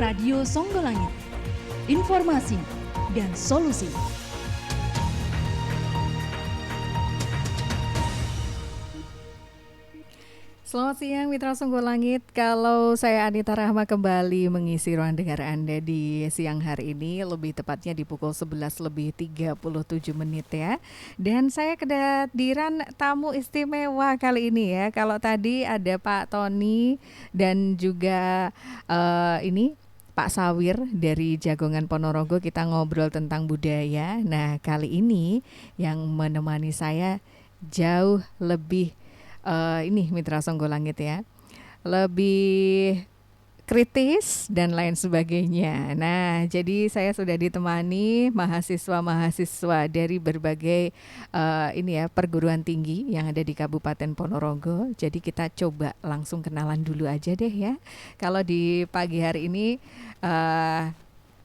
Radio Songgolangit. Informasi dan solusi. Selamat siang Mitra Songgolangit. Kalau saya Anita Rahma kembali mengisi ruang dengar Anda di siang hari ini, lebih tepatnya di pukul 11 lebih 37 menit ya. Dan saya kehadiran tamu istimewa kali ini ya. Kalau tadi ada Pak Tony dan juga ini Pak Sawir dari Jagongan Ponorogo, kita ngobrol tentang budaya. Nah, kali ini yang menemani saya jauh lebih ini Mitra Songgolangit ya, lebih kritis dan lain sebagainya. Nah, jadi saya sudah ditemani mahasiswa-mahasiswa dari berbagai ini ya perguruan tinggi yang ada di Kabupaten Ponorogo. Jadi kita coba langsung kenalan dulu aja deh ya. Kalau di pagi hari ini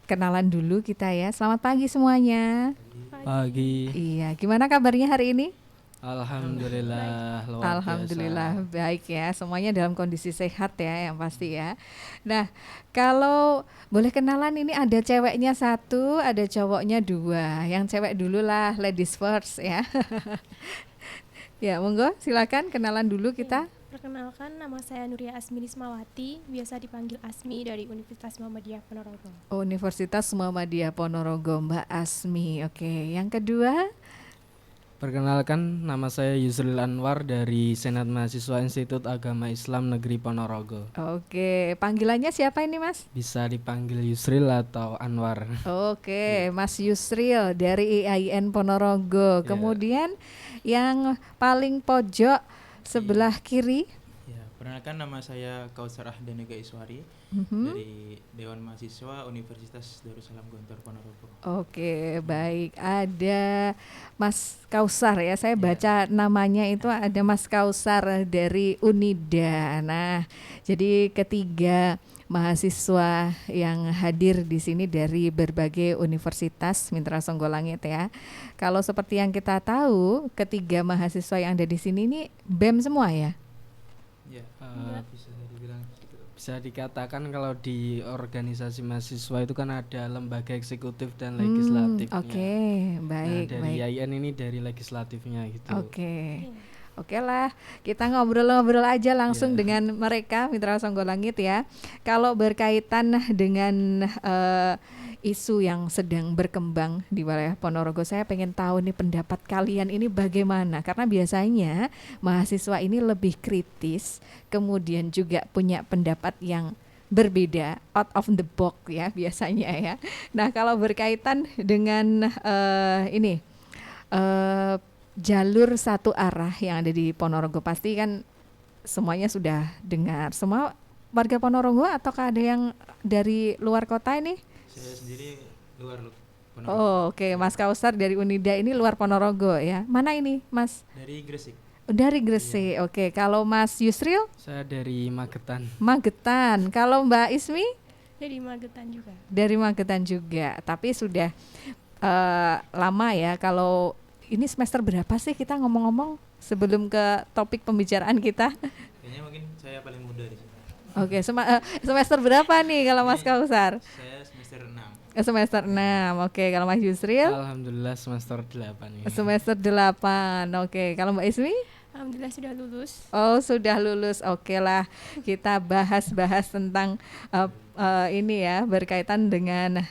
kenalan dulu kita ya. Selamat pagi semuanya. Pagi. Iya, gimana kabarnya hari ini? Alhamdulillah, luar Alhamdulillah biasa. baik ya, semuanya dalam kondisi sehat ya yang pasti ya. Nah, kalau boleh kenalan, ini ada ceweknya satu, ada cowoknya dua. Yang cewek dulu lah, ladies first ya. Ya, monggo silakan kenalan dulu kita. Perkenalkan, nama saya Nuria Asmi Nismawati, biasa dipanggil Asmi, dari Universitas Muhammadiyah Ponorogo. Universitas Muhammadiyah Ponorogo, Mbak Asmi. Oke, yang kedua. Perkenalkan, nama saya Yusril Anwar dari Senat Mahasiswa Institut Agama Islam Negeri Ponorogo. Oke, panggilannya siapa ini Mas? Bisa dipanggil Yusril atau Anwar. Oke, Mas Yusril dari IAIN Ponorogo. Kemudian yang paling pojok sebelah kiri. Ya, perkenalkan, nama saya Kausar Ahdanega Iswari dari Dewan Mahasiswa Universitas Darussalam Gontor Ponorogo. Oke, baik. Ada Mas Kausar ya. Saya baca namanya itu ada Mas Kausar dari Unida. Nah, jadi ketiga mahasiswa yang hadir di sini dari berbagai universitas Mitra Songgolangit ya. Kalau seperti yang kita tahu, ketiga mahasiswa yang ada di sini ini BEM semua ya? Ya, Bisa dikatakan kalau di organisasi mahasiswa itu kan ada lembaga eksekutif dan legislatifnya. Oke, baik. Nah, dari IAIN ini dari legislatifnya gitu. Oke. Oke lah, kita ngobrol-ngobrol aja langsung dengan mereka Mitra Songgolangit ya. Kalau berkaitan dengan isu yang sedang berkembang di wilayah Ponorogo, saya pengen tahu nih pendapat kalian ini bagaimana. Karena biasanya mahasiswa ini lebih kritis, kemudian juga punya pendapat yang berbeda, out of the box ya biasanya ya. Nah, kalau berkaitan dengan ini jalur satu arah yang ada di Ponorogo, pasti kan semuanya sudah dengar. Semua warga Ponorogo ataukah ada yang dari luar kota ini? saya sendiri luar Ponorogo. Oh, oke. Mas Kausar dari Unida ini luar Ponorogo ya. Mana ini, Mas? Dari Gresik. Dari Gresik. Oke. Kalau Mas Yusril? Saya dari Magetan. Magetan. Kalau Mbak Ismi? Dari Magetan juga. Dari Magetan juga. Tapi sudah lama ya. Kalau ini semester berapa sih kita ngomong-ngomong sebelum ke topik pembicaraan kita? Kayaknya mungkin saya paling muda di sini. Oke, semester berapa nih kalau Mas Kausar? Saya semester 6. Semester 6. Oke, kalau Mas Yusril? Alhamdulillah semester 8 ini. Semester 8. Oke, kalau Mbak Ismi? Alhamdulillah sudah lulus. Oh, sudah lulus. Oke lah, kita bahas tentang ini ya, berkaitan dengan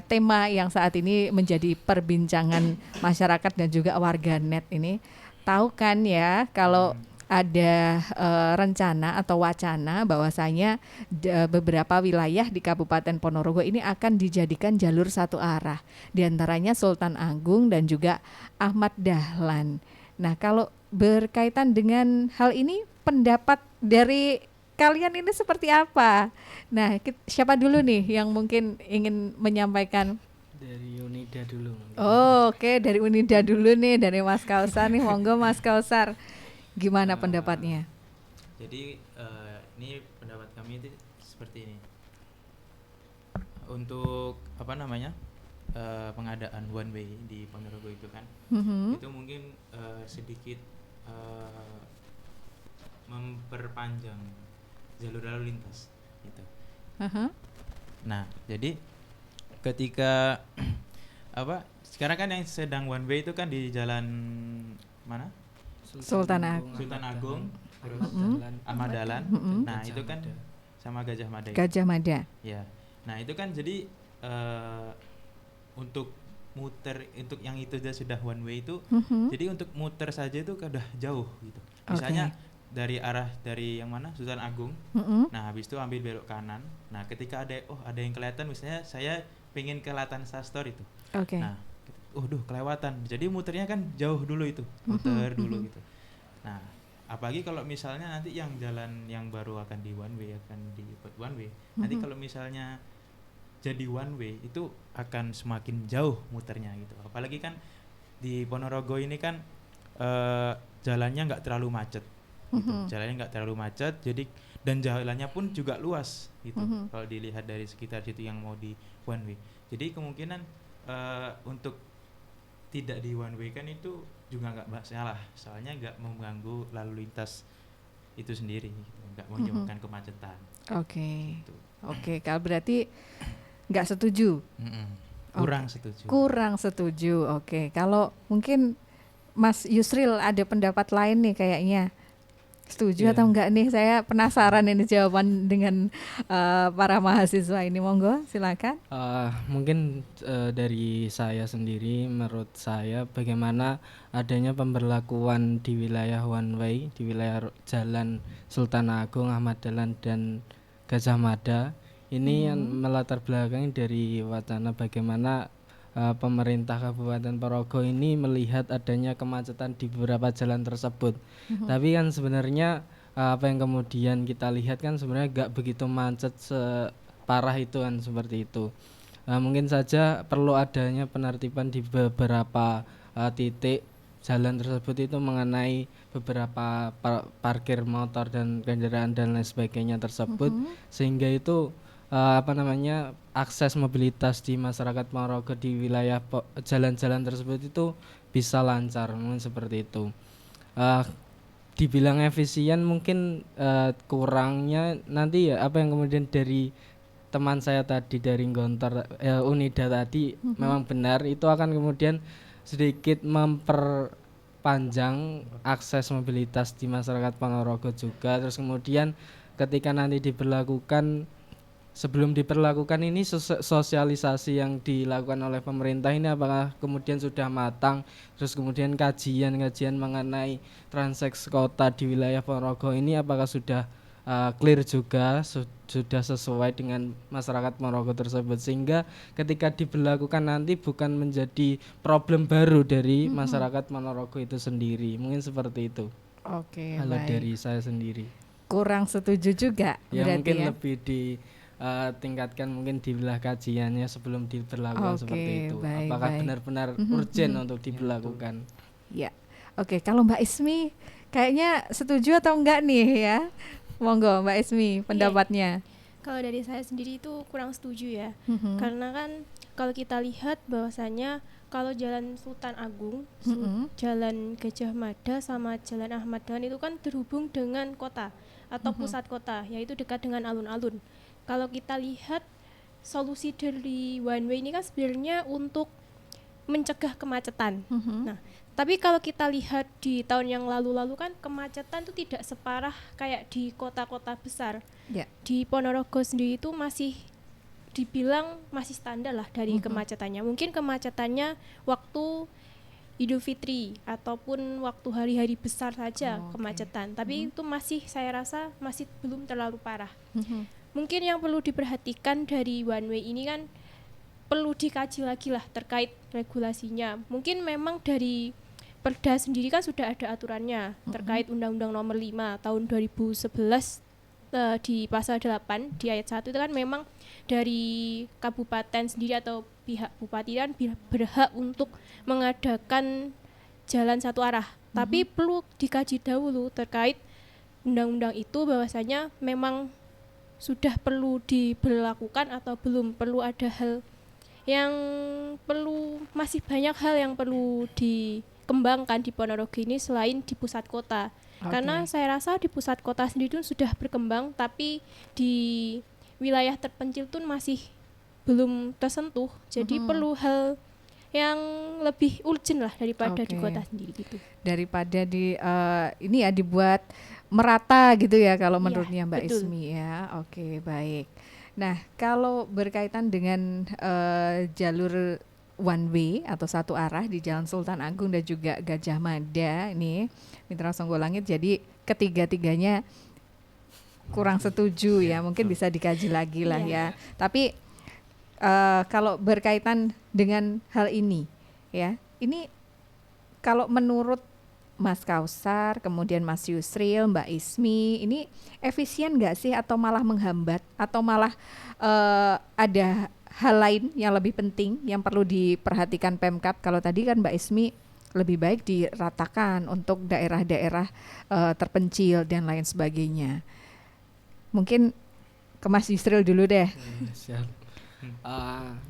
tema yang saat ini menjadi perbincangan masyarakat dan juga warga net ini. Tahu kan ya kalau ada rencana atau wacana bahwasanya beberapa wilayah di Kabupaten Ponorogo ini akan dijadikan jalur satu arah, di antaranya Sultan Agung dan juga Ahmad Dahlan. Nah, kalau berkaitan dengan hal ini, pendapat dari kalian ini seperti apa? Nah, siapa dulu nih yang mungkin ingin menyampaikan? Dari Unida dulu. Oh, oke. Dari Unida dulu nih, dari Mas Kausar nih. Monggo Mas Kausar. Gimana pendapatnya? Jadi ini pendapat kami itu seperti ini. Untuk pengadaan one way di Ponorogo itu kan, itu mungkin sedikit memperpanjang jalur lalu lintas gitu. Nah, jadi ketika apa? Sekarang kan yang sedang one way itu kan di jalan mana? Sultan Agung. Sultan Agung, terus Ahmad Dahlan. Mm-mm. Nah, itu kan sama Gajah Mada. Gajah Mada. Ya. Nah, itu kan jadi untuk muter untuk yang itu sudah one way itu, jadi untuk muter saja itu udah jauh gitu. Misalnya dari yang mana? Sultan Agung. Nah, habis itu ambil belok kanan. Nah, ketika ada yang kelihatan, misalnya saya pengen ke Latan Sastor itu. Nah, kelewatan. Jadi muternya kan jauh dulu itu. Muter dulu gitu. Nah, apalagi kalau misalnya nanti yang jalan yang baru akan di one way nanti kalau misalnya jadi one way itu akan semakin jauh muternya gitu. Apalagi kan di Ponorogo ini kan jalannya nggak terlalu macet gitu. Jalannya nggak terlalu macet, jadi dan jalannya pun juga luas gitu. Kalau dilihat dari sekitar situ yang mau di one way, jadi kemungkinan untuk tidak di one way kan itu juga nggak masalah, soalnya nggak mengganggu lalu lintas itu sendiri gitu. Nggak menyebabkan kemacetan. Oke, kalau berarti nggak setuju. Kurang setuju. Oke, kalau mungkin Mas Yusril ada pendapat lain nih kayaknya. Setuju atau enggak nih? Saya penasaran ini jawaban dengan para mahasiswa ini. Monggo, silakan. Mungkin dari saya sendiri, menurut saya bagaimana adanya pemberlakuan di wilayah one way, di wilayah Jalan Sultan Agung, Ahmad Dahlan dan Gajah Mada ini yang melatar belakangi dari wacana bagaimana pemerintah Kabupaten Ponorogo ini melihat adanya kemacetan di beberapa jalan tersebut. Tapi kan sebenarnya apa yang kemudian kita lihat kan sebenarnya gak begitu macet separah itu kan, seperti itu. Mungkin saja perlu adanya penertiban di beberapa titik jalan tersebut itu mengenai beberapa parkir motor dan kendaraan dan lain sebagainya tersebut, sehingga itu akses mobilitas di masyarakat Ponorogo di wilayah jalan-jalan tersebut itu bisa lancar, mungkin seperti itu. Dibilang efisien mungkin kurangnya nanti ya apa yang kemudian dari teman saya tadi dari Gontor Unida tadi memang benar, itu akan kemudian sedikit memperpanjang akses mobilitas di masyarakat Ponorogo juga. Terus kemudian ketika nanti diberlakukan, sebelum diperlakukan ini sosialisasi yang dilakukan oleh pemerintah ini apakah kemudian sudah matang, terus kemudian kajian mengenai transaksi kota di wilayah Ponorogo ini apakah sudah clear juga, sudah sesuai dengan masyarakat Ponorogo tersebut, sehingga ketika diberlakukan nanti bukan menjadi problem baru dari masyarakat Ponorogo itu sendiri. Mungkin seperti itu. Kalau dari saya sendiri kurang setuju juga ya, mungkin lebih tingkatkan mungkin di wilayah kajiannya sebelum diberlakukan seperti itu. Apakah benar-benar urgent untuk diberlakukan? Ya, kalau Mbak Ismi kayaknya setuju atau enggak nih ya? Monggo Mbak Ismi pendapatnya. Kalau dari saya sendiri itu kurang setuju ya, karena kan kalau kita lihat bahwasanya kalau Jalan Sultan Agung, Jalan Gajah Mada sama Jalan Ahmad Dahlan itu kan terhubung dengan kota atau pusat kota, yaitu dekat dengan alun-alun. Kalau kita lihat solusi dari one way ini kan sebenarnya untuk mencegah kemacetan. Nah, tapi kalau kita lihat di tahun yang lalu-lalu kan kemacetan itu tidak separah kayak di kota-kota besar. Di Ponorogo sendiri itu masih dibilang masih standar lah dari kemacetannya. Mungkin kemacetannya waktu Idul Fitri ataupun waktu hari-hari besar saja kemacetan. Tapi itu masih, saya rasa masih belum terlalu parah. Mungkin yang perlu diperhatikan dari one way ini kan perlu dikaji lagi lah terkait regulasinya. Mungkin memang dari Perda sendiri kan sudah ada aturannya terkait Undang-Undang Nomor 5 tahun 2011 di pasal 8 di ayat 1 itu kan memang dari kabupaten sendiri atau pihak bupati kan berhak untuk mengadakan jalan satu arah. Tapi perlu dikaji dahulu terkait undang-undang itu bahwasanya memang sudah perlu diberlakukan atau belum, perlu ada hal yang masih banyak hal yang perlu dikembangkan di Ponorogo ini selain di pusat kota. Karena saya rasa di pusat kota sendiri itu sudah berkembang, tapi di wilayah terpencil tuh masih belum tersentuh. Jadi perlu hal yang lebih urgent lah daripada di kota sendiri gitu. Daripada ini ya dibuat merata gitu ya kalau Iya, menurutnya Mbak betul. Ismi ya. Oke, baik. Nah, kalau berkaitan dengan jalur one way atau satu arah di Jalan Sultan Agung dan juga Gajah Mada ini Mitra Songgolangit, jadi ketiga-tiganya kurang setuju ya, mungkin bisa dikaji lagi lah ya. Tapi kalau berkaitan dengan hal ini ya, ini kalau menurut Mas Kausar, kemudian Mas Yusril, Mbak Ismi, ini efisien nggak sih atau malah menghambat atau malah ada hal lain yang lebih penting yang perlu diperhatikan Pemkab? Kalau tadi kan Mbak Ismi lebih baik diratakan untuk daerah-daerah terpencil dan lain sebagainya. Mungkin ke Mas Yusril dulu deh. Siap.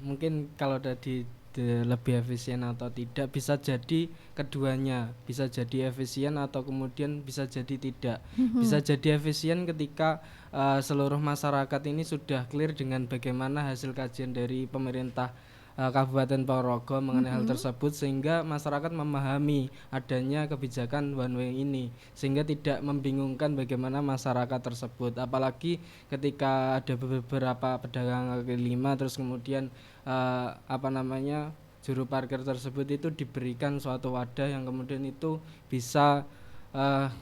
Mungkin kalau tadi lebih efisien atau tidak, bisa jadi keduanya, bisa jadi efisien atau kemudian bisa jadi tidak. Bisa jadi efisien ketika seluruh masyarakat ini sudah clear dengan bagaimana hasil kajian dari pemerintah Kabupaten Ponorogo mengenai hal tersebut, sehingga masyarakat memahami adanya kebijakan one way ini, sehingga tidak membingungkan bagaimana masyarakat tersebut. Apalagi ketika ada beberapa pedagang kaki lima terus kemudian juru parkir tersebut itu diberikan suatu wadah yang kemudian itu bisa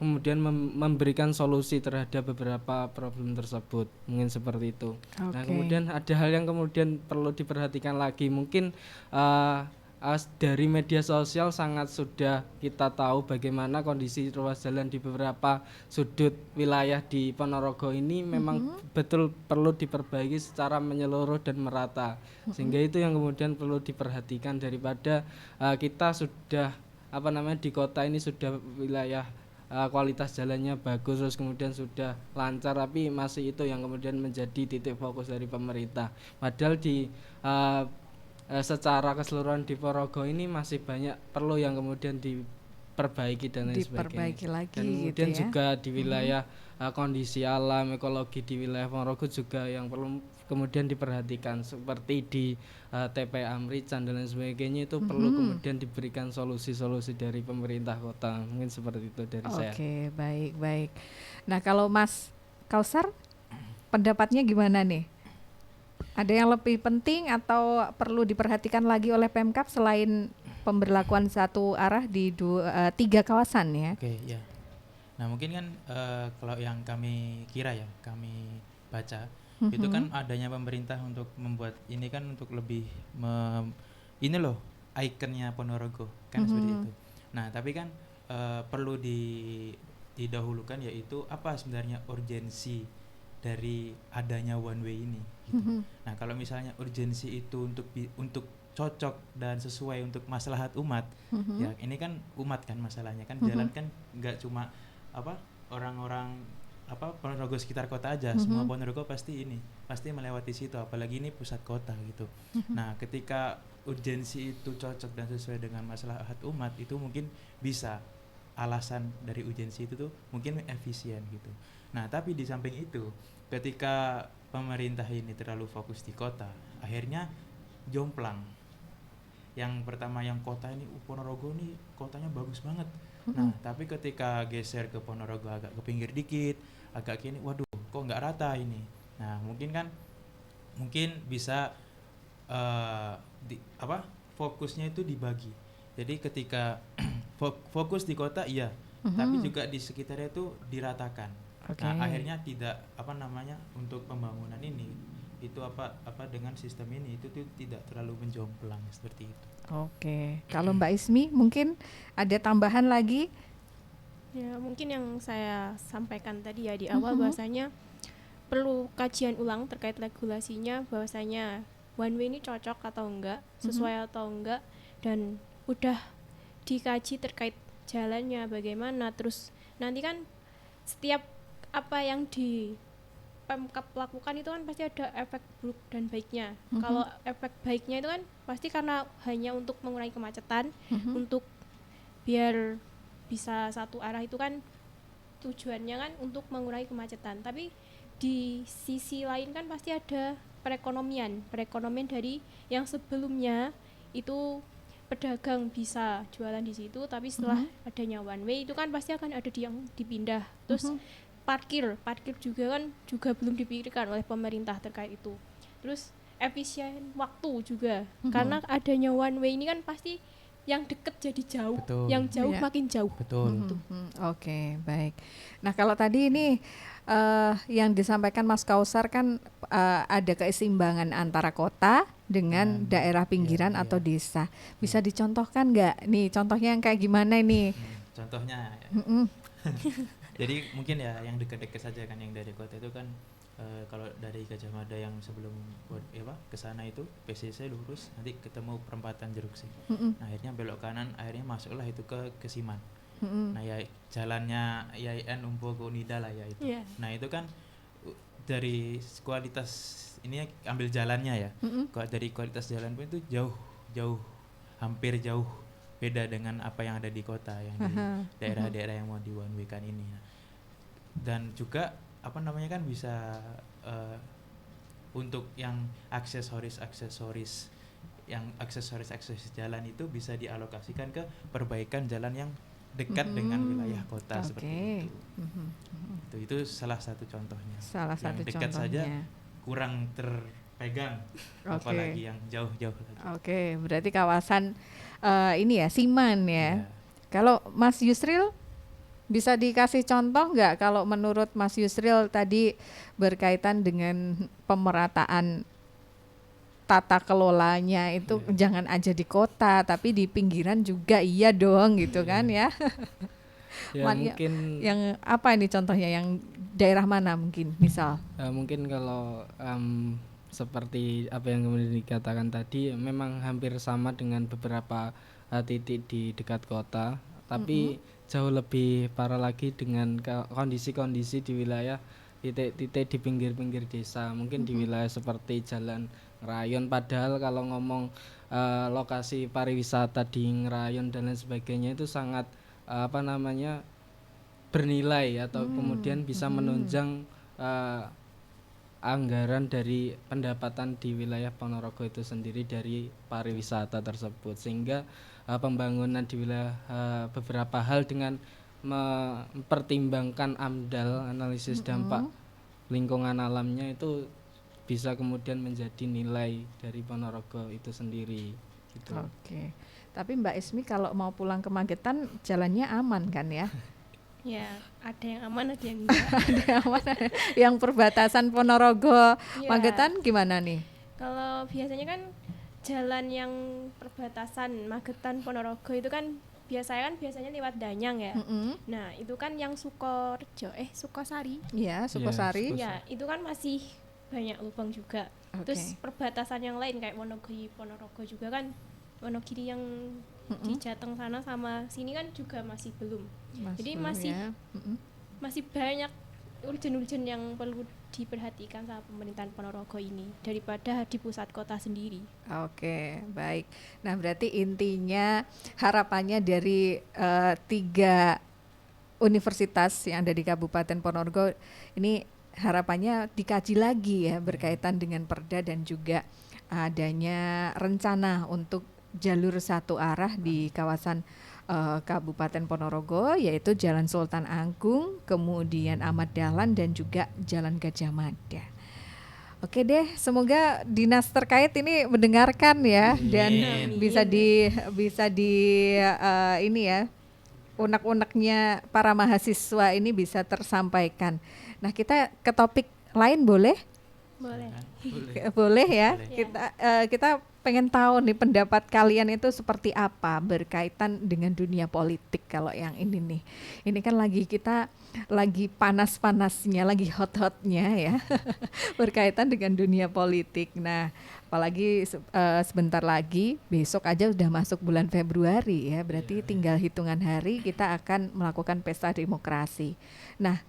kemudian memberikan solusi terhadap beberapa problem tersebut, mungkin seperti itu. Nah, kemudian ada hal yang kemudian perlu diperhatikan lagi, mungkin dari media sosial sangat sudah kita tahu bagaimana kondisi ruas jalan di beberapa sudut wilayah di Ponorogo ini memang betul perlu diperbaiki secara menyeluruh dan merata, sehingga itu yang kemudian perlu diperhatikan daripada kita sudah di kota ini sudah wilayah kualitas jalannya bagus terus kemudian sudah lancar, tapi masih itu yang kemudian menjadi titik fokus dari pemerintah. Padahal di secara keseluruhan di Ponorogo ini masih banyak perlu yang kemudian diperbaiki dan lain sebagainya. Lagi, dan kemudian gitu ya. juga di wilayah kondisi alam ekologi di wilayah Ponorogo juga yang perlu kemudian diperhatikan, seperti di TPA Amrican dan lain sebagainya, itu perlu kemudian diberikan solusi-solusi dari pemerintah kota. Mungkin seperti itu dari saya. Oke, baik. Nah, kalau Mas Kausar pendapatnya gimana nih? Ada yang lebih penting atau perlu diperhatikan lagi oleh Pemkab selain pemberlakuan satu arah di 3 kawasan ya? Oke, ya. Nah, mungkin kan kalau yang kami kira ya, kami baca itu kan adanya pemerintah untuk membuat ini kan untuk lebih ini loh ikonnya Ponorogo kan seperti itu. Nah, tapi kan perlu didahulukan yaitu apa sebenarnya urgensi dari adanya one way ini gitu. Nah, kalau misalnya urgensi itu untuk cocok dan sesuai untuk maslahat umat, ya ini kan umat kan masalahnya kan, jalan kan nggak cuma orang-orang Ponorogo sekitar kota aja, semua Ponorogo pasti melewati situ, apalagi ini pusat kota gitu. Nah, ketika urgensi itu cocok dan sesuai dengan maslahat umat, itu mungkin bisa alasan dari urgensi itu tuh mungkin efisien gitu. Nah, tapi di samping itu, ketika pemerintah ini terlalu fokus di kota, akhirnya jomplang. Yang pertama yang kota ini, Ponorogo nih kotanya bagus banget. Nah, tapi ketika geser ke Ponorogo agak ke pinggir dikit, agak kini, waduh, kok nggak rata ini. Nah, mungkin bisa fokusnya itu dibagi. Jadi ketika fokus di kota iya, tapi juga di sekitarnya itu diratakan. Nah, akhirnya tidak untuk pembangunan ini itu dengan sistem ini itu tidak terlalu menjomplang seperti itu. Oke, kalau Mbak Ismi mungkin ada tambahan lagi? Ya, mungkin yang saya sampaikan tadi ya di awal bahwasanya perlu kajian ulang terkait regulasinya, bahwasanya one way ini cocok atau enggak, sesuai atau enggak, dan udah dikaji terkait jalannya bagaimana. Terus nanti kan setiap apa yang di Pemkab lakukan itu kan pasti ada efek buruk dan baiknya. Kalau efek baiknya itu kan pasti karena hanya untuk mengurangi kemacetan, untuk biar bisa satu arah itu kan tujuannya kan untuk mengurangi kemacetan, tapi di sisi lain kan pasti ada perekonomian dari yang sebelumnya itu pedagang bisa jualan di situ, tapi setelah adanya one way itu kan pasti akan ada yang dipindah. Terus parkir juga kan juga belum dipikirkan oleh pemerintah terkait itu. Terus efisien waktu juga, karena adanya one way ini kan pasti yang deket jadi jauh, Betul. yang jauh Iya. makin jauh. Betul. Oke, baik. Nah, kalau tadi ini yang disampaikan Mas Kausar kan ada keseimbangan antara kota dengan daerah pinggiran iya, atau iya. desa. Bisa dicontohkan nggak? Nih, contohnya yang kayak gimana nih? Contohnya ya. Mm-mm. Jadi mungkin ya yang dekat-dekat saja kan, yang dari kota itu kan kalau dari Gajah Mada yang sebelum ke sana itu PCC lurus, nanti ketemu perempatan Jeruk Sih. Mm-mm. Nah, akhirnya belok kanan, akhirnya masuklah itu ke Siman. Mm-mm. Nah, ya jalannya IAIN Umpo ke Unida lah ya itu. Iya. Nah, itu kan dari kualitas ini ambil jalannya ya. Mm-mm. Dari kualitas jalan pun itu hampir jauh beda dengan apa yang ada di kota, yang di Aha. daerah-daerah yang mau di one way kan ini. Dan juga apa namanya kan bisa untuk yang aksesoris jalan itu bisa dialokasikan ke perbaikan jalan yang dekat dengan wilayah kota seperti itu. Itu salah satu contohnya. Salah Yang satu dekat contohnya. saja kurang terpegang, Oke. apalagi yang jauh-jauh lagi. Oke, berarti kawasan ini ya Siman ya. Iya. Kalau Mas Yusril bisa dikasih contoh nggak kalau menurut Mas Yusril tadi berkaitan dengan pemerataan tata kelolanya itu jangan aja di kota tapi di pinggiran juga iya dong gitu kan ya. Ya mungkin Yang apa ini contohnya, yang daerah mana mungkin misal? mungkin kalau seperti apa yang kemudian dikatakan tadi, memang hampir sama dengan beberapa titik di dekat kota, tapi jauh lebih parah lagi dengan kondisi-kondisi di wilayah titik-titik di pinggir-pinggir desa, mungkin di wilayah seperti Jalan Ngerayon. Padahal kalau ngomong lokasi pariwisata di Ngerayon dan lain sebagainya itu sangat bernilai atau kemudian bisa menunjang anggaran dari pendapatan di wilayah Ponorogo itu sendiri dari pariwisata tersebut, sehingga pembangunan di wilayah beberapa hal dengan mempertimbangkan AMDAL, analisis dampak lingkungan alamnya, itu bisa kemudian menjadi nilai dari Ponorogo itu sendiri gitu. Oke. Tapi Mbak Ismi kalau mau pulang ke Magetan jalannya aman kan ya? Ya, ada yang aman, ada yang enggak. Ada yang aman, yang perbatasan Ponorogo Iya. Magetan gimana nih? Kalau biasanya kan jalan yang perbatasan Magetan Ponorogo itu kan biasanya lewat Danyang ya. Nah, itu kan yang Sukosari. Ya, Sukosari. Ya, itu kan masih banyak lubang juga. Oke. Terus perbatasan yang lain kayak Wonogiri Ponorogo juga kan, Wonogiri yang di Jateng sana sama sini kan juga masih belum. Jadi belum masih ya. masih banyak urgen-urgen yang perlu diperhatikan sama pemerintahan Ponorogo ini daripada di pusat kota sendiri. Oke, baik. Nah, berarti intinya harapannya dari 3 universitas yang ada di Kabupaten Ponorogo ini harapannya dikaji lagi ya berkaitan dengan perda dan juga adanya rencana untuk jalur satu arah di kawasan Kabupaten Ponorogo, yaitu Jalan Sultan Agung, kemudian Ahmad Dahlan dan juga Jalan Gajah Mada. Oke deh, semoga dinas terkait ini mendengarkan ya dan bisa ini ya, unek-uneknya para mahasiswa ini bisa tersampaikan. Nah, kita ke topik lain boleh? Boleh. Boleh ya. Boleh. Kita pengen tahu nih pendapat kalian itu seperti apa berkaitan dengan dunia politik kalau yang ini nih. Ini kan kita lagi panas-panasnya, lagi hot-hotnya ya berkaitan dengan dunia politik. Nah, apalagi sebentar lagi besok aja udah masuk bulan Februari ya. Berarti tinggal hitungan hari kita akan melakukan pesta demokrasi. Nah,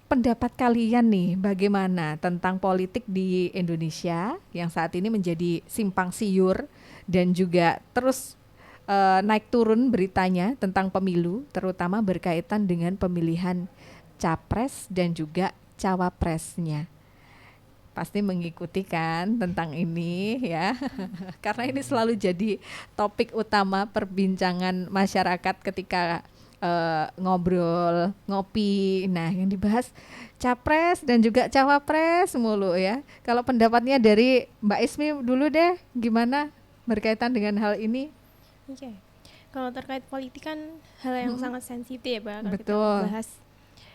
pendapat kalian nih bagaimana tentang politik di Indonesia yang saat ini menjadi simpang siur dan juga terus naik turun beritanya tentang pemilu, terutama berkaitan dengan pemilihan capres dan juga cawapresnya. Pasti mengikuti kan tentang ini ya. Karena ini selalu jadi topik utama perbincangan masyarakat ketika ngobrol, ngopi. Nah, yang dibahas capres dan juga cawapres mulu ya. Kalau pendapatnya dari Mbak Ismi dulu deh, gimana berkaitan dengan hal ini? Oke. Kalau terkait politik kan hal yang sangat sensitif ya, Mbak, kalau kita Betul. bahas.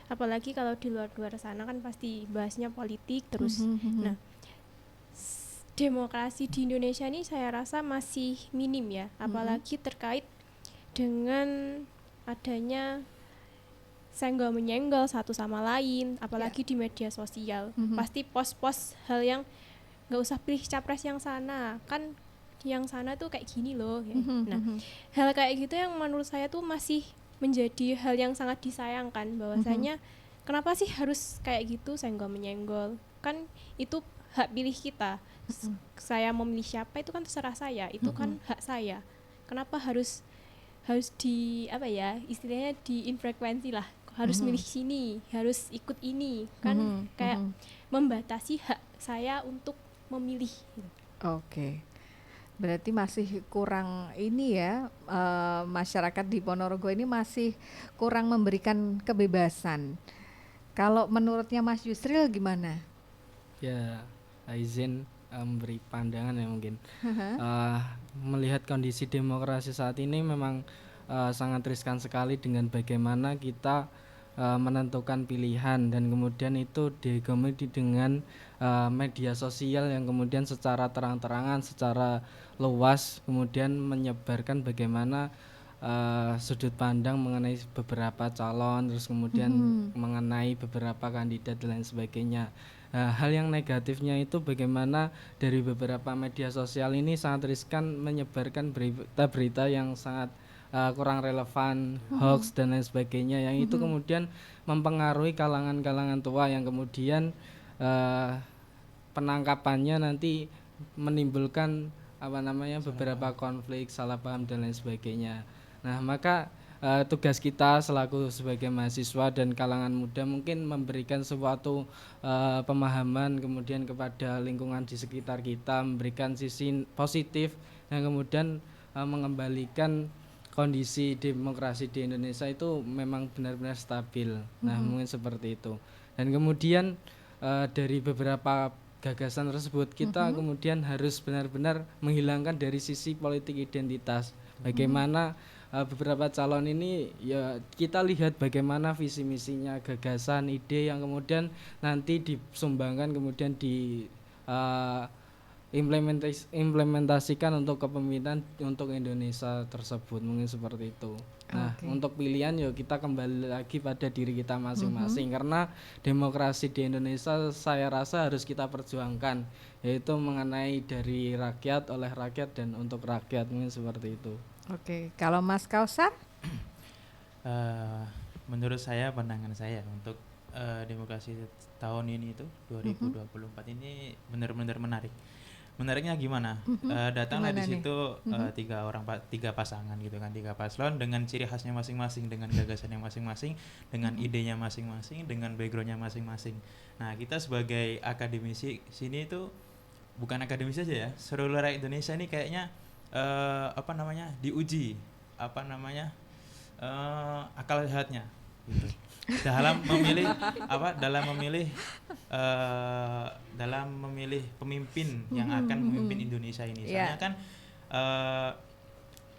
Apalagi kalau di luar sana kan pasti bahasnya politik terus. Nah, demokrasi di Indonesia ini saya rasa masih minim ya, apalagi terkait dengan adanya senggol menyenggol satu sama lain, apalagi di media sosial. Pasti post-post hal yang nggak usah pilih capres yang sana, kan yang sana tuh kayak gini loh ya. Nah, hal kayak gitu yang menurut saya tuh masih menjadi hal yang sangat disayangkan, bahwasanya kenapa sih harus kayak gitu senggol menyenggol, kan itu hak pilih kita. Saya mau milih siapa itu kan terserah saya, itu kan hak saya. Kenapa harus di apa ya, istilahnya diinfrekuensi lah, harus milih sini, harus ikut ini, kan kayak membatasi hak saya untuk memilih. Oke. Berarti masih kurang ini ya, masyarakat di Ponorogo ini masih kurang memberikan kebebasan. Kalau menurutnya Mas Yusril gimana? Ya, izin memberi pandangan ya mungkin. Melihat kondisi demokrasi saat ini memang sangat riskan sekali dengan bagaimana kita menentukan pilihan, dan kemudian itu digemudi dengan media sosial yang kemudian secara terang-terangan, secara luas kemudian menyebarkan bagaimana sudut pandang mengenai beberapa calon, terus kemudian mengenai beberapa kandidat dan lain sebagainya. Hal yang negatifnya itu bagaimana dari beberapa media sosial ini sangat riskan menyebarkan berita-berita yang sangat kurang relevan, hoax dan lain sebagainya, yang itu kemudian mempengaruhi kalangan-kalangan tua yang kemudian penangkapannya nanti menimbulkan beberapa konflik, salah paham dan lain sebagainya. Nah, maka tugas kita selaku sebagai mahasiswa dan kalangan muda mungkin memberikan suatu pemahaman kemudian kepada lingkungan di sekitar kita, memberikan sisi positif dan kemudian mengembalikan kondisi demokrasi di Indonesia itu memang benar-benar stabil. Nah, mungkin seperti itu. Dan kemudian dari beberapa gagasan tersebut kita kemudian harus benar-benar menghilangkan dari sisi politik identitas. Bagaimana beberapa calon ini ya kita lihat bagaimana visi misinya, gagasan, ide yang kemudian nanti disumbangkan kemudian di implementasikan untuk kepemimpinan untuk Indonesia tersebut, mungkin seperti itu. Nah, untuk pilihan ya kita kembali lagi pada diri kita masing-masing, karena demokrasi di Indonesia saya rasa harus kita perjuangkan, yaitu mengenai dari rakyat, oleh rakyat, dan untuk rakyat, mungkin seperti itu. Oke, kalau Mas Kausar? Menurut saya, pandangan saya untuk demokrasi tahun ini itu 2024 ini benar-benar menarik. Menariknya gimana? Datanglah di situ tiga pasangan gitu kan, tiga paslon dengan ciri khasnya masing-masing, dengan gagasannya masing-masing, dengan idenya masing-masing, dengan backgroundnya masing-masing. Nah, kita sebagai akademisi sini itu bukan akademisi saja ya, seluruh rakyat Indonesia ini kayaknya diuji akal sehatnya gitu. dalam memilih pemimpin yang akan memimpin Indonesia ini. Soalnya kan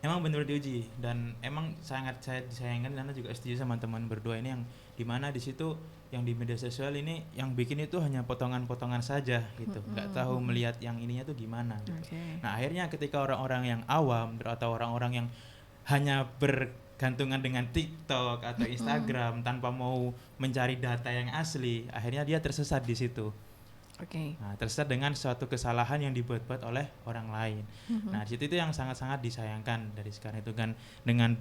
emang benar diuji, dan emang sangat saya disayangkan, karena juga setuju sama teman berdua ini yang dimana di situ yang di media sosial ini yang bikin itu hanya potongan-potongan saja gitu, nggak tahu melihat yang ininya tuh gimana gitu. Nah, akhirnya ketika orang-orang yang awam atau orang-orang yang hanya bergantungan dengan TikTok atau Instagram tanpa mau mencari data yang asli, akhirnya dia tersesat di situ. Nah, tersesat dengan suatu kesalahan yang dibuat-buat oleh orang lain. Nah, di situ itu yang sangat-sangat disayangkan dari sekarang itu kan, dengan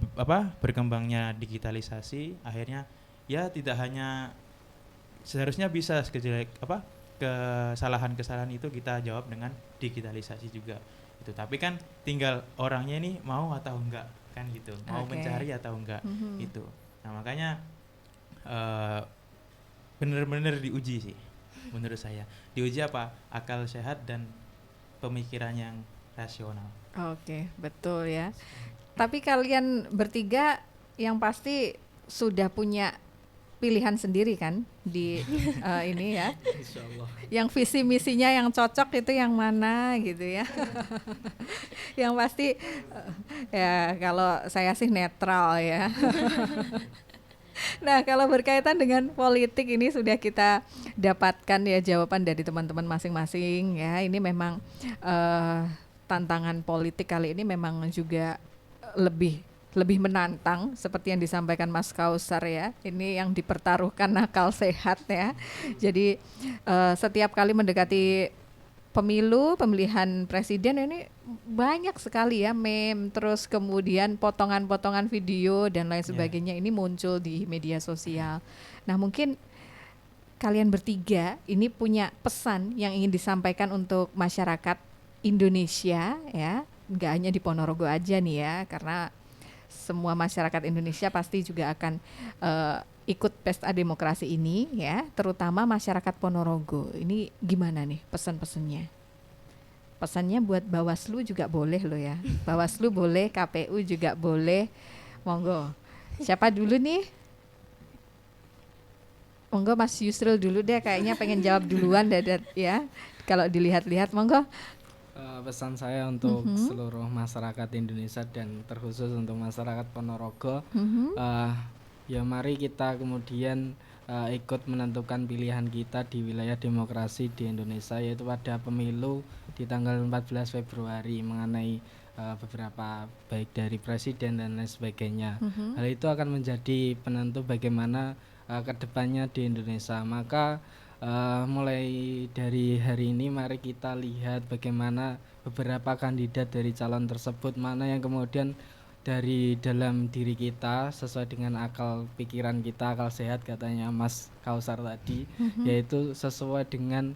berkembangnya digitalisasi, akhirnya ya tidak hanya seharusnya bisa kesalahan-kesalahan itu kita jawab dengan digitalisasi juga itu. Tapi kan tinggal orangnya ini mau atau enggak kan gitu, mau mencari atau enggak itu. Nah makanya benar-benar diuji sih menurut saya. Diuji apa? Akal sehat dan pemikiran yang rasional. Oke, betul ya. Tapi kalian bertiga yang pasti sudah punya pilihan sendiri kan di ini ya. Insyaallah. Yang visi misinya yang cocok itu yang mana gitu ya. Yang pasti ya kalau saya sih netral ya. Nah, kalau berkaitan dengan politik ini sudah kita dapatkan ya jawaban dari teman-teman masing-masing ya. Ini memang tantangan politik kali ini memang juga lebih menantang seperti yang disampaikan Mas Kausar ya. Ini yang dipertaruhkan akal sehat ya. Jadi setiap kali mendekati pemilihan presiden ini banyak sekali ya meme, terus kemudian potongan-potongan video dan lain sebagainya ini muncul di media sosial. Nah, mungkin kalian bertiga ini punya pesan yang ingin disampaikan untuk masyarakat Indonesia ya, nggak hanya di Ponorogo aja nih ya, karena semua masyarakat Indonesia pasti juga akan ikut pesta demokrasi ini ya, terutama masyarakat Ponorogo. Ini gimana nih pesan-pesannya? Pesannya buat Bawaslu juga boleh loh ya. Bawaslu boleh, KPU juga boleh. Monggo. Siapa dulu nih? Monggo Mas Yusril dulu deh, kayaknya pengen jawab duluan Dadat ya. Kalau dilihat-lihat monggo. Pesan saya untuk seluruh masyarakat Indonesia dan terkhusus untuk masyarakat Ponorogo, ya mari kita kemudian ikut menentukan pilihan kita di wilayah demokrasi di Indonesia, yaitu pada pemilu di tanggal 14 Februari mengenai beberapa baik dari presiden dan lain sebagainya. Hal itu akan menjadi penentu bagaimana kedepannya di Indonesia. Maka mulai dari hari ini mari kita lihat bagaimana beberapa kandidat dari calon tersebut, mana yang kemudian dari dalam diri kita sesuai dengan akal pikiran kita, akal sehat katanya Mas Kausar tadi, yaitu sesuai dengan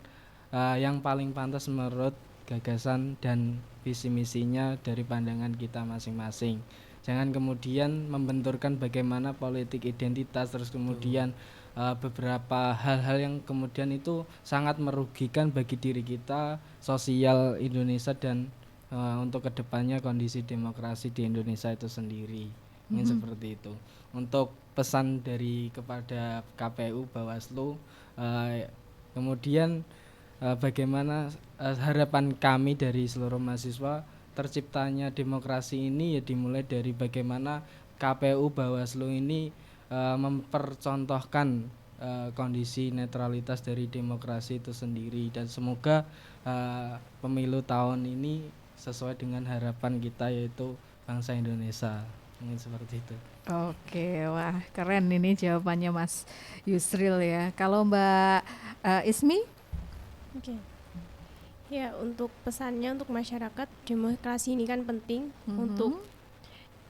yang paling pantas menurut gagasan dan visi misinya dari pandangan kita masing-masing. Jangan kemudian membenturkan bagaimana politik identitas, terus kemudian beberapa hal-hal yang kemudian itu sangat merugikan bagi diri kita, sosial Indonesia dan untuk kedepannya kondisi demokrasi di Indonesia itu sendiri. Ingin seperti itu. Untuk pesan dari kepada KPU, Bawaslu, kemudian bagaimana harapan kami dari seluruh mahasiswa terciptanya demokrasi ini ya dimulai dari bagaimana KPU, Bawaslu ini mempercontohkan kondisi netralitas dari demokrasi itu sendiri, dan semoga pemilu tahun ini sesuai dengan harapan kita yaitu bangsa Indonesia. Mungkin seperti itu. Oke, wah keren ini jawabannya Mas Yusril ya. Kalau Mbak Ismi? Oke. Ya, untuk pesannya untuk masyarakat, demokrasi ini kan penting untuk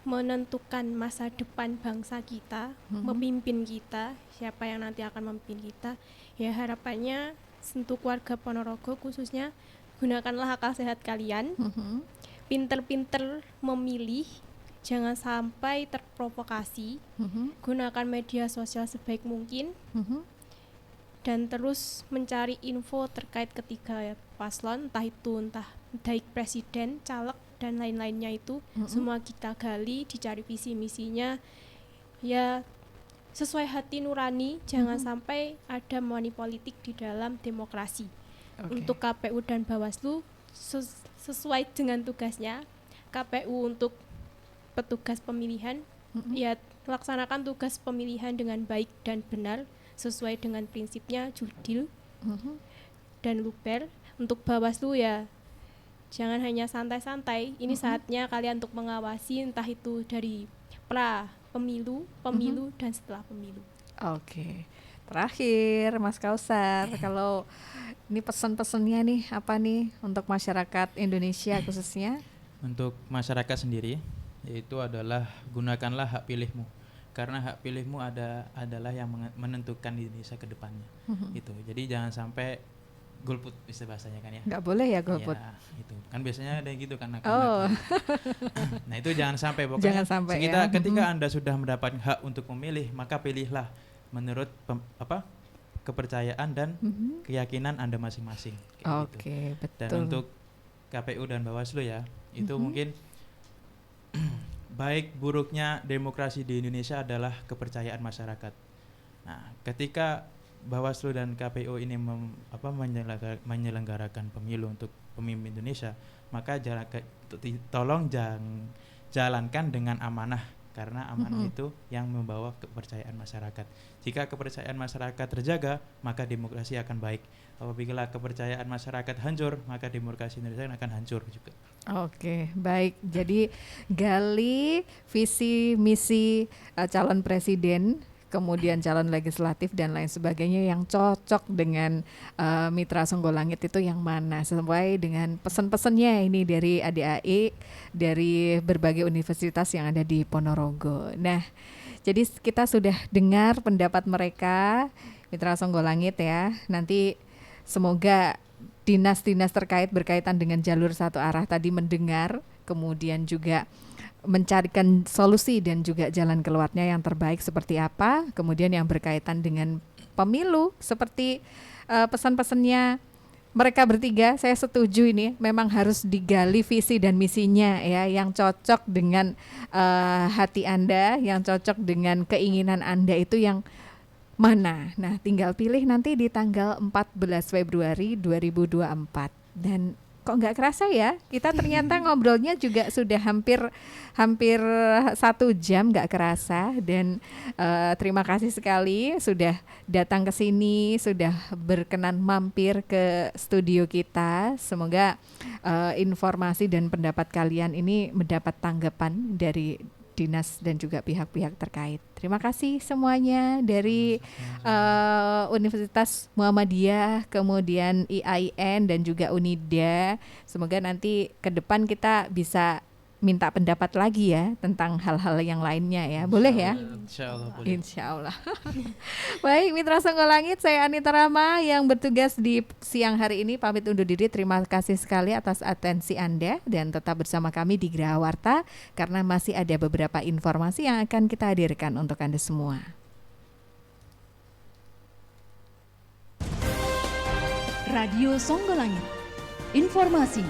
menentukan masa depan bangsa kita, memimpin kita, siapa yang nanti akan memimpin kita. Ya harapannya untuk warga Ponorogo khususnya, gunakanlah akal sehat kalian, pinter-pinter memilih, jangan sampai terprovokasi, gunakan media sosial sebaik mungkin, dan terus mencari info terkait ketiga paslon, entah baik presiden, caleg, dan lain-lainnya itu semua kita gali, dicari visi misinya ya sesuai hati nurani, jangan sampai ada money politik di dalam demokrasi. Untuk KPU dan Bawaslu sesuai dengan tugasnya. KPU untuk petugas pemilihan ya laksanakan tugas pemilihan dengan baik dan benar sesuai dengan prinsipnya jurdil dan luber. Untuk Bawaslu ya jangan hanya santai-santai, ini saatnya kalian untuk mengawasi entah itu dari pra pemilu, dan setelah pemilu. Oke. Terakhir Mas Kausar, kalau ini pesan-pesannya nih apa nih untuk masyarakat Indonesia khususnya? Untuk masyarakat sendiri yaitu adalah gunakanlah hak pilihmu. Karena hak pilihmu adalah yang menentukan Indonesia ke depannya. Itu. Jadi jangan sampai golput istilah bahasanya kan ya. Nggak boleh ya golput. Ya, itu kan biasanya ada yang gitu kan. Oh. Nah itu jangan sampai, pokoknya Jangan sampai kita ya. ketika Anda sudah mendapat hak untuk memilih, maka pilihlah menurut kepercayaan dan keyakinan Anda masing-masing. Kayak gitu. Oke, betul. Dan untuk KPU dan Bawaslu ya, itu mungkin baik buruknya demokrasi di Indonesia adalah kepercayaan masyarakat. Nah, ketika Bawaslu dan KPU ini menyelenggarakan pemilu untuk pemimpin Indonesia, maka tolong jalankan dengan amanah, karena amanah itu yang membawa kepercayaan masyarakat. Jika kepercayaan masyarakat terjaga, maka demokrasi akan baik. Apabila kepercayaan masyarakat hancur, maka demokrasi Indonesia akan hancur juga. Oke, baik. Jadi gali visi misi calon presiden, kemudian calon legislatif dan lain sebagainya yang cocok dengan Mitra Songgolangit itu yang mana, sesuai dengan pesan-pesannya ini dari ADAI, dari berbagai universitas yang ada di Ponorogo. Nah, jadi kita sudah dengar pendapat mereka, Mitra Songgolangit ya. Nanti semoga dinas-dinas terkait berkaitan dengan jalur satu arah tadi mendengar, kemudian juga mencarikan solusi dan juga jalan keluarnya yang terbaik seperti apa. Kemudian yang berkaitan dengan pemilu seperti pesan-pesannya mereka bertiga, saya setuju ini memang harus digali visi dan misinya ya, yang cocok dengan hati Anda, yang cocok dengan keinginan Anda itu yang mana. Nah, tinggal pilih nanti di tanggal 14 Februari 2024. Dan kok nggak kerasa ya, kita ternyata ngobrolnya juga sudah hampir 1 jam, nggak kerasa. Dan terima kasih sekali sudah datang ke sini, sudah berkenan mampir ke studio kita. Semoga informasi dan pendapat kalian ini mendapat tanggapan dari dinas dan juga pihak-pihak terkait. Terima kasih semuanya dari Universitas Muhammadiyah, kemudian IAIN dan juga Unida. Semoga nanti ke depan kita bisa minta pendapat lagi ya tentang hal-hal yang lainnya ya. Boleh ya? Insyaallah boleh. Insyaallah. Baik, Mitra Songgolangit, saya Anita Rama yang bertugas di siang hari ini pamit undur diri. Terima kasih sekali atas atensi Anda dan tetap bersama kami di Geraha Warta karena masih ada beberapa informasi yang akan kita hadirkan untuk Anda semua. Radio Songgolangit. Informasi